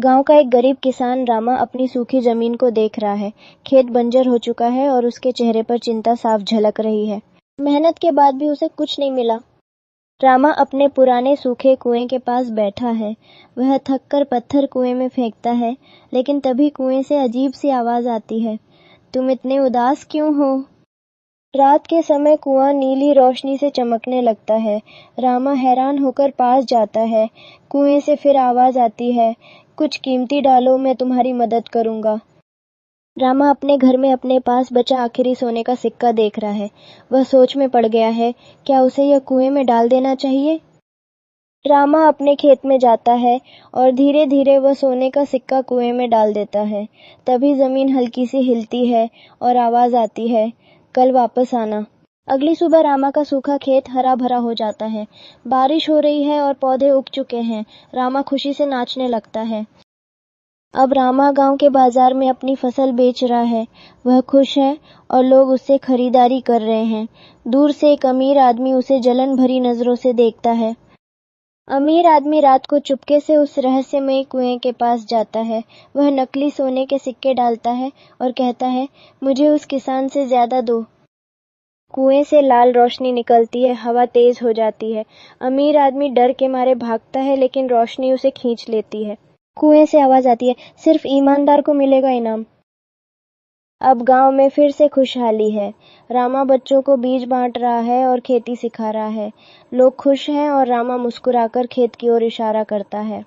गांव का एक गरीब किसान रामा अपनी सूखी जमीन को देख रहा है। खेत बंजर हो चुका है और उसके चेहरे पर चिंता साफ झलक रही है। मेहनत के बाद भी उसे कुछ नहीं मिला। रामा अपने पुराने सूखे कुएं के पास बैठा है। वह थककर पत्थर कुएं में फेंकता है, लेकिन तभी कुएं से अजीब सी आवाज आती है, तुम इतने उदास क्यों हो? रात के समय कुआं नीली रोशनी से चमकने लगता है। रामा हैरान होकर पास जाता है। कुएं से फिर आवाज आती है, कुछ कीमती डालो, मैं तुम्हारी मदद करूंगा। रामा अपने घर में अपने पास बचा आखिरी सोने का सिक्का देख रहा है। वह सोच में पड़ गया है, क्या उसे यह कुएं में डाल देना चाहिए? रामा अपने खेत में जाता है और धीरे धीरे वह सोने का सिक्का कुएं में डाल देता है। तभी जमीन हल्की सी हिलती है और आवाज आती है, कल वापस आना। अगली सुबह रामा का सूखा खेत हरा भरा हो जाता है। बारिश हो रही है और पौधे उग चुके हैं। रामा खुशी से नाचने लगता है। अब रामा गांव के बाजार में अपनी फसल बेच रहा है। वह खुश है और लोग उससे खरीदारी कर रहे हैं। दूर से एक अमीर आदमी उसे जलन भरी नजरों से देखता है। अमीर आदमी रात को चुपके से उस रहस्यमय कुएं के पास जाता है। वह नकली सोने के सिक्के डालता है और कहता है, मुझे उस किसान से ज्यादा दो। कुएं से लाल रोशनी निकलती है, हवा तेज हो जाती है। अमीर आदमी डर के मारे भागता है, लेकिन रोशनी उसे खींच लेती है। कुएं से आवाज आती है, सिर्फ ईमानदार को मिलेगा इनाम। अब गांव में फिर से खुशहाली है। रामा बच्चों को बीज बांट रहा है और खेती सिखा रहा है। लोग खुश हैं और रामा मुस्कुराकर खेत की ओर इशारा करता है।